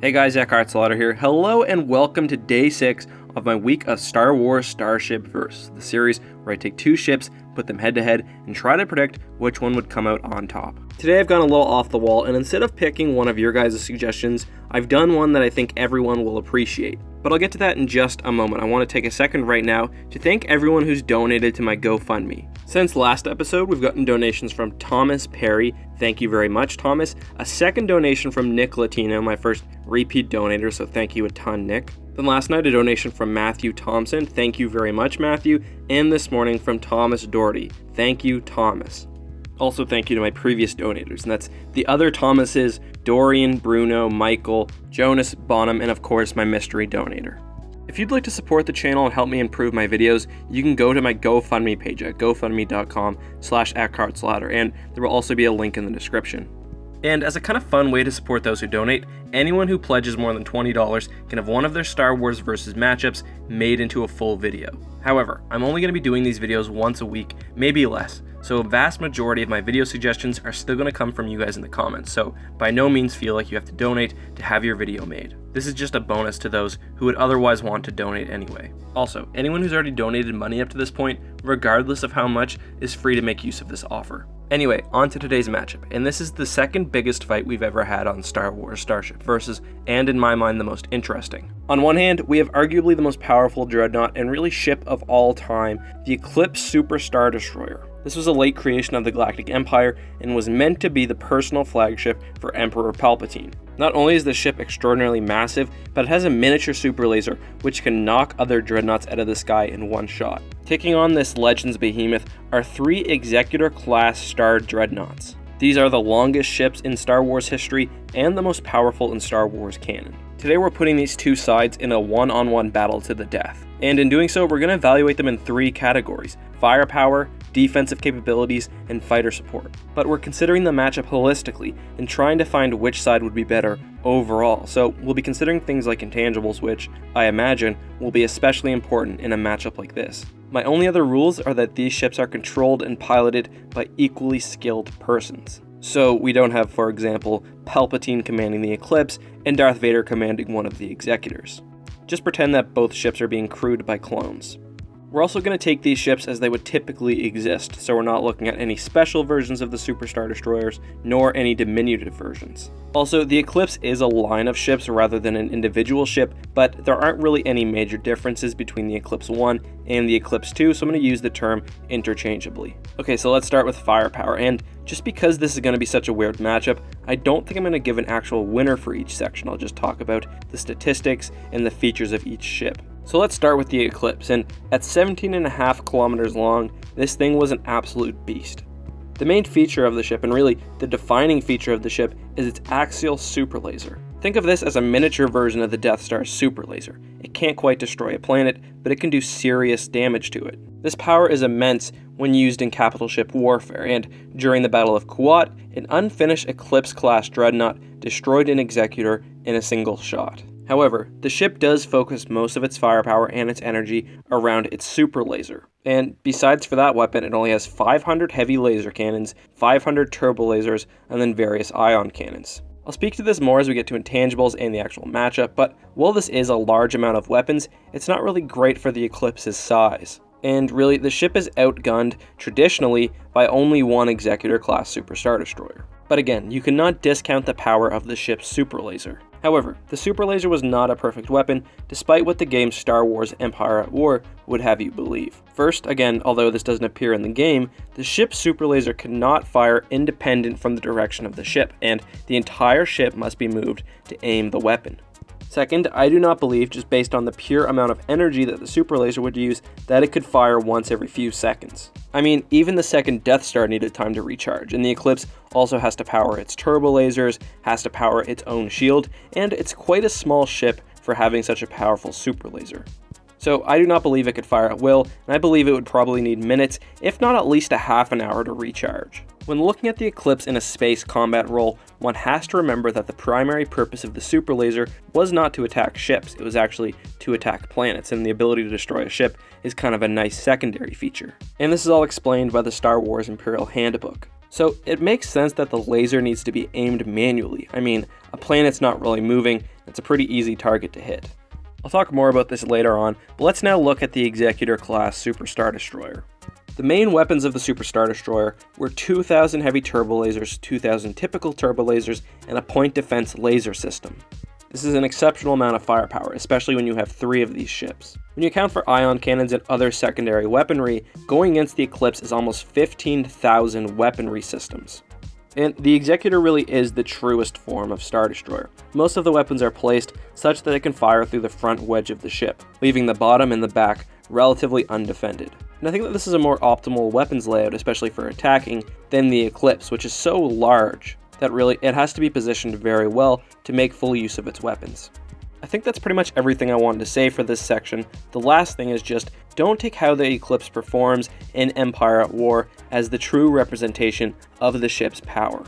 Hey guys, Eclipse here. Hello and welcome to day 6 of my week of Star Wars Starship Verse, the series where I take two ships, put them head to head, and try to predict which one would come out on top. Today I've gone a little off the wall, and instead of picking one of your guys' suggestions, I've done one that I think everyone will appreciate. But I'll get to that in just a moment. I want to take a second right now to thank everyone who's donated to my GoFundMe. Since last episode, we've gotten donations from Thomas Perry. Thank you very much, Thomas. A second donation from Nick Latino, my first repeat donator, so thank you a ton, Nick. Then last night, a donation from Matthew Thompson. Thank you very much, Matthew. And this morning from Thomas Doherty. Thank you, Thomas. Also, thank you to my previous donators, and that's the other Thomases, Dorian, Bruno, Michael, Jonas, Bonham, and of course, my mystery donator. If you'd like to support the channel and help me improve my videos, you can go to my GoFundMe page at gofundme.com/@cardsladder, and there will also be a link in the description. And as a kind of fun way to support those who donate, anyone who pledges more than $20 can have one of their Star Wars versus matchups made into a full video. However, I'm only going to be doing these videos once a week, maybe less, so a vast majority of my video suggestions are still going to come from you guys in the comments, so by no means feel like you have to donate to have your video made. This is just a bonus to those who would otherwise want to donate anyway. Also, anyone who's already donated money up to this point, regardless of how much, is free to make use of this offer. Anyway, on to today's matchup, and this is the second biggest fight we've ever had on Star Wars Starship Versus, and in my mind the most interesting. On one hand, we have arguably the most powerful dreadnought and really ship of all time, the Eclipse Super Star Destroyer. This was a late creation of the Galactic Empire and was meant to be the personal flagship for Emperor Palpatine. Not only is the ship extraordinarily massive, but it has a miniature super laser which can knock other dreadnoughts out of the sky in one shot. Taking on this Legends behemoth are 3 Executor Class Star Dreadnoughts. These are the longest ships in Star Wars history and the most powerful in Star Wars canon. Today we're putting these two sides in a one-on-one battle to the death. And in doing so, we're going to evaluate them in 3 categories: firepower, defensive capabilities, and fighter support. But we're considering the matchup holistically and trying to find which side would be better overall. So we'll be considering things like intangibles, which I imagine will be especially important in a matchup like this. My only other rules are that these ships are controlled and piloted by equally skilled persons. So we don't have, for example, Palpatine commanding the Eclipse and Darth Vader commanding one of the Executors. Just pretend that both ships are being crewed by clones. We're also going to take these ships as they would typically exist, so we're not looking at any special versions of the Super Star Destroyers, nor any diminutive versions. Also, the Eclipse is a line of ships rather than an individual ship, but there aren't really any major differences between the Eclipse 1 and the Eclipse 2, so I'm going to use the term interchangeably. Okay, so let's start with firepower, and just because this is going to be such a weird matchup, I don't think I'm going to give an actual winner for each section. I'll just talk about the statistics and the features of each ship. So let's start with the Eclipse, and at 17.5 kilometers long, this thing was an absolute beast. The main feature of the ship, and really the defining feature of the ship, is its axial super laser. Think of this as a miniature version of the Death Star's super laser. It can't quite destroy a planet, but it can do serious damage to it. This power is immense when used in capital ship warfare, and during the Battle of Kuat, an unfinished Eclipse Class Dreadnought destroyed an Executor in a single shot. However, the ship does focus most of its firepower and its energy around its super laser. And besides for that weapon, it only has 500 heavy laser cannons, 500 turbo lasers, and then various ion cannons. I'll speak to this more as we get to intangibles and the actual matchup, but while this is a large amount of weapons, it's not really great for the Eclipse's size. And really, the ship is outgunned traditionally by only one Executor Class Super Star Destroyer. But again, you cannot discount the power of the ship's super laser. However, the super laser was not a perfect weapon, despite what the game Star Wars Empire at War would have you believe. First, again, although this doesn't appear in the game, the ship's super laser cannot fire independent from the direction of the ship, and the entire ship must be moved to aim the weapon. Second, I do not believe, just based on the pure amount of energy that the super laser would use, that it could fire once every few seconds. I mean, even the second Death Star needed time to recharge, and the Eclipse also has to power its turbo lasers, has to power its own shield, and it's quite a small ship for having such a powerful super laser. So I do not believe it could fire at will, and I believe it would probably need minutes, if not at least a half an hour to recharge. When looking at the Eclipse in a space combat role, one has to remember that the primary purpose of the super laser was not to attack ships, it was actually to attack planets, and the ability to destroy a ship is kind of a nice secondary feature. And this is all explained by the Star Wars Imperial Handbook. So it makes sense that the laser needs to be aimed manually. I mean, a planet's not really moving, It's a pretty easy target to hit. I'll talk more about this later on, but let's now look at the Executor Class Super Star Destroyer. The main weapons of the Super Star Destroyer were 2,000 heavy turbo lasers, 2,000 typical turbo lasers, and a point defense laser system. This is an exceptional amount of firepower, especially when you have 3 of these ships. When you account for ion cannons and other secondary weaponry, going against the Eclipse is almost 15,000 weaponry systems. And the Executor really is the truest form of Star Destroyer. Most of the weapons are placed such that they can fire through the front wedge of the ship, leaving the bottom and the back relatively undefended. And I think that this is a more optimal weapons layout, especially for attacking, than the Eclipse, which is so large that really it has to be positioned very well to make full use of its weapons. I think that's pretty much everything I wanted to say for this section. The last thing is just don't take how the Eclipse performs in Empire at War as the true representation of the ship's power.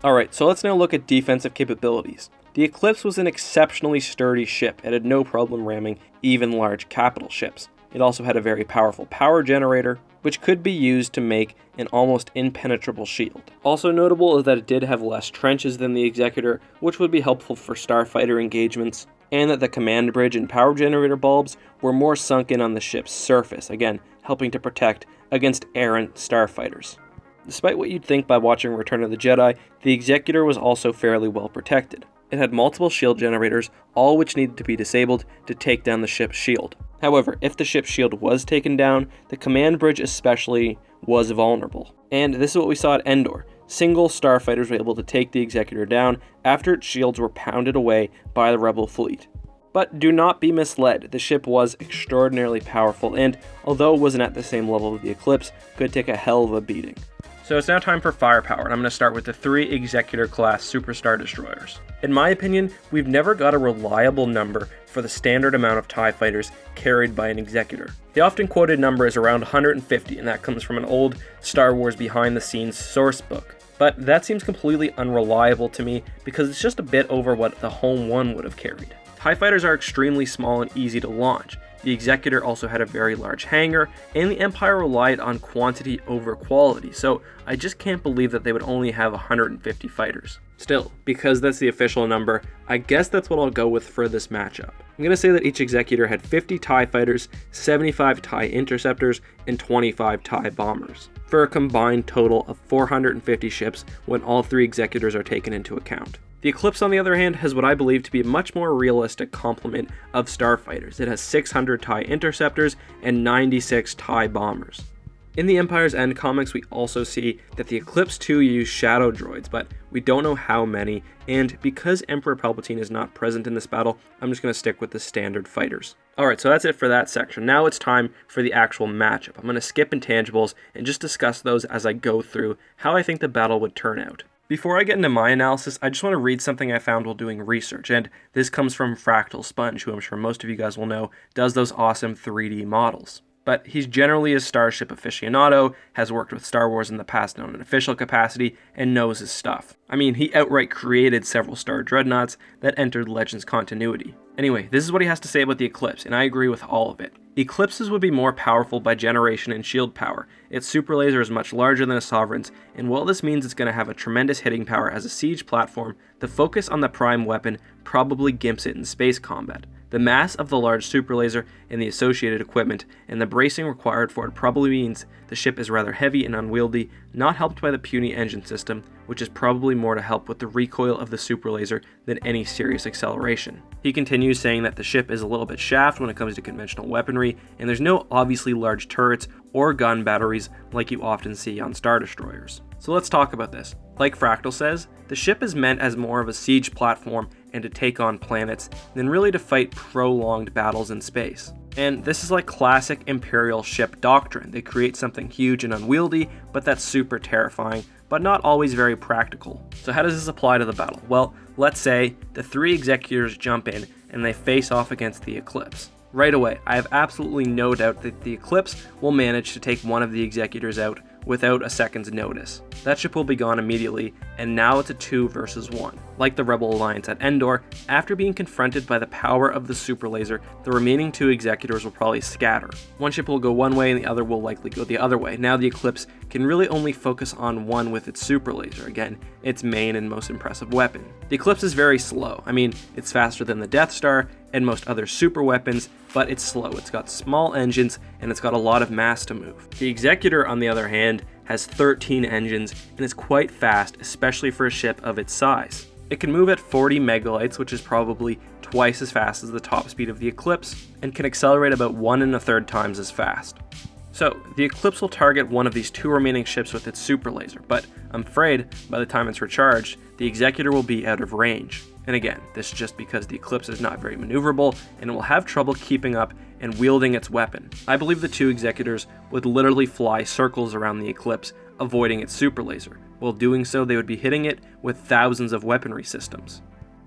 Alright, so let's now look at defensive capabilities. The Eclipse was an exceptionally sturdy ship. It had no problem ramming even large capital ships. It also had a very powerful power generator, which could be used to make an almost impenetrable shield. Also notable is that it did have less trenches than the Executor, which would be helpful for starfighter engagements, and that the command bridge and power generator bulbs were more sunk in on the ship's surface, again, helping to protect against errant starfighters. Despite what you'd think by watching Return of the Jedi, the Executor was also fairly well protected. It had multiple shield generators, all which needed to be disabled to take down the ship's shield. However, if the ship's shield was taken down, the command bridge especially was vulnerable. And this is what we saw at Endor. Single starfighters were able to take the Executor down after its shields were pounded away by the rebel fleet. But do not be misled, the ship was extraordinarily powerful and, although it wasn't at the same level of the Eclipse, could take a hell of a beating. So it's now time for firepower, and I'm going to start with the 3 Executor Class Super Star Destroyers. In my opinion, we've never got a reliable number for the standard amount of TIE fighters carried by an Executor. The often quoted number is around 150, and that comes from an old Star Wars behind-the-scenes source book. But that seems completely unreliable to me because it's just a bit over what the Home 1 would have carried. TIE fighters are extremely small and easy to launch. The Executor also had a very large hangar, and the Empire relied on quantity over quality, so I just can't believe that they would only have 150 fighters. Still, because that's the official number, I guess that's what I'll go with for this matchup. I'm going to say that each Executor had 50 TIE fighters, 75 TIE interceptors, and 25 TIE bombers, for a combined total of 450 ships when all 3 Executors are taken into account. The Eclipse, on the other hand, has what I believe to be a much more realistic complement of starfighters. It has 600 TIE interceptors and 96 TIE bombers. In the Empire's End comics, we also see that the Eclipse 2 used shadow droids, but we don't know how many, and because Emperor Palpatine is not present in this battle, I'm just going to stick with the standard fighters. Alright, so that's it for that section. Now it's time for the actual matchup. I'm going to skip intangibles and just discuss those as I go through how I think the battle would turn out. Before I get into my analysis, I just want to read something I found while doing research, and this comes from Fractal Sponge, who I'm sure most of you guys will know does those awesome 3D models. But he's generally a Starship aficionado, has worked with Star Wars in the past in an official capacity, and knows his stuff. I mean, he outright created several Star Dreadnoughts that entered Legends continuity. Anyway, this is what he has to say about the Eclipse, and I agree with all of it. Eclipses would be more powerful by generation and shield power. Its super laser is much larger than a Sovereign's, and while this means it's going to have a tremendous hitting power as a siege platform, the focus on the prime weapon probably gimps it in space combat. The mass of the large super laser and the associated equipment, and the bracing required for it probably means the ship is rather heavy and unwieldy, not helped by the puny engine system, which is probably more to help with the recoil of the super laser than any serious acceleration. He continues saying that the ship is a little bit shaft when it comes to conventional weaponry, and there's no obviously large turrets or gun batteries like you often see on Star Destroyers. So let's talk about this. Like Fractal says, the ship is meant as more of a siege platform and to take on planets than really to fight prolonged battles in space. And this is like classic Imperial ship doctrine. They create something huge and unwieldy, but that's super terrifying, but not always very practical. So how does this apply to the battle? Well, let's say the 3 Executors jump in and they face off against the Eclipse. Right away, I have absolutely no doubt that the Eclipse will manage to take one of the Executors out without a second's notice. That ship will be gone immediately, and now it's a 2 versus 1. Like the Rebel Alliance at Endor, after being confronted by the power of the super laser, the remaining 2 Executors will probably scatter. One ship will go one way and the other will likely go the other way. Now the Eclipse can really only focus on one with its super laser, again, its main and most impressive weapon. The Eclipse is very slow. I mean, it's faster than the Death Star and most other super weapons, but it's slow. It's got small engines and it's got a lot of mass to move. The Executor, on the other hand, has 13 engines and is quite fast, especially for a ship of its size. It can move at 40 megalights, which is probably twice as fast as the top speed of the Eclipse, and can accelerate about 1 1/3 times as fast. So, the Eclipse will target one of these 2 remaining ships with its super laser, but I'm afraid by the time it's recharged, the Executor will be out of range. And again, this is just because the Eclipse is not very maneuverable and it will have trouble keeping up and wielding its weapon. I believe the 2 Executors would literally fly circles around the Eclipse, avoiding its super laser. While doing so, they would be hitting it with thousands of weaponry systems.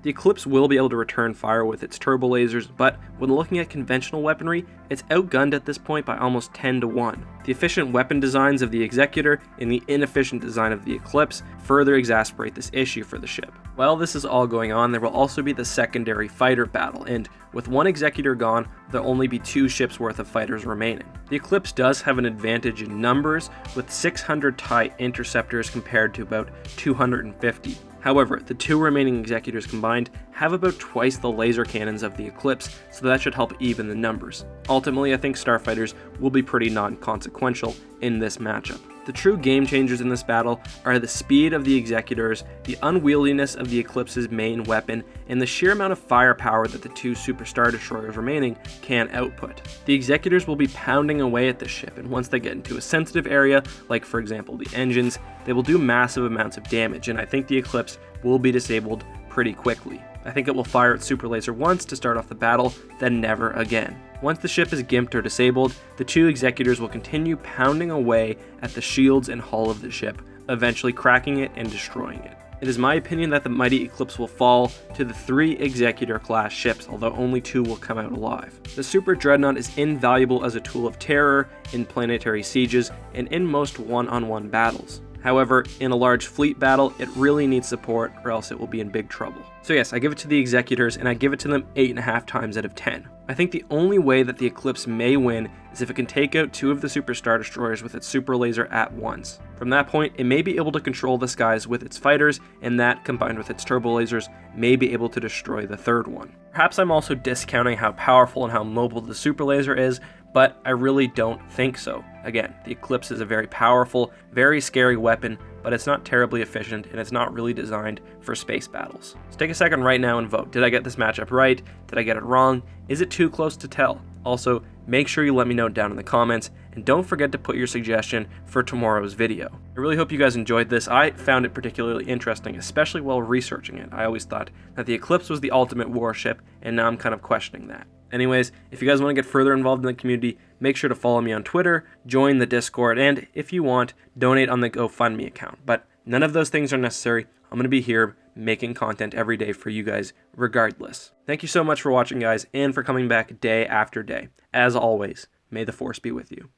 The Eclipse will be able to return fire with its turbo lasers, but when looking at conventional weaponry, it's outgunned at this point by almost 10 to 1. The efficient weapon designs of the Executor and the inefficient design of the Eclipse further exacerbate this issue for the ship. While this is all going on, there will also be the secondary fighter battle, and with one Executor gone, there'll only be 2 ships worth of fighters remaining. The Eclipse does have an advantage in numbers, with 600 TIE interceptors compared to about 250. However, the 2 remaining Executors combined have about twice the laser cannons of the Eclipse, so that should help even the numbers. Ultimately, I think starfighters will be pretty non-consequential in this matchup. The true game changers in this battle are the speed of the Executors, the unwieldiness of the Eclipse's main weapon, and the sheer amount of firepower that the 2 Super Star Destroyers remaining can output. The Executors will be pounding away at the ship, and once they get into a sensitive area, like for example the engines, they will do massive amounts of damage, and I think the Eclipse will be disabled pretty quickly. I think it will fire its super laser once to start off the battle, then never again. Once the ship is gimped or disabled, the 2 Executors will continue pounding away at the shields and hull of the ship, eventually cracking it and destroying it. It is my opinion that the mighty Eclipse will fall to the 3 Executor class ships, although only 2 will come out alive. The Super Dreadnought is invaluable as a tool of terror in planetary sieges and in most one-on-one battles. However, in a large fleet battle, it really needs support or else it will be in big trouble. So yes, I give it to the Executors and I give it to them 8.5 times out of 10. I think the only way that the Eclipse may win is if it can take out 2 of the Super Star Destroyers with its super laser at once. From that point, it may be able to control the skies with its fighters, and that, combined with its turbo lasers, may be able to destroy the 3rd one. Perhaps I'm also discounting how powerful and how mobile the super laser is, but I really don't think so. Again, the Eclipse is a very powerful, very scary weapon, but it's not terribly efficient and it's not really designed for space battles. So take a second right now and vote. Did I get this matchup right? Did I get it wrong? Is it too close to tell? Also, make sure you let me know down in the comments, and don't forget to put your suggestion for tomorrow's video. I really hope you guys enjoyed this. I found it particularly interesting, especially while researching it. I always thought that the Eclipse was the ultimate warship, and now I'm kind of questioning that. Anyways, if you guys want to get further involved in the community, make sure to follow me on Twitter, join the Discord, and if you want, donate on the GoFundMe account. But none of those things are necessary. I'm going to be here making content every day for you guys regardless. Thank you so much for watching, guys, and for coming back day after day. As always, may the Force be with you.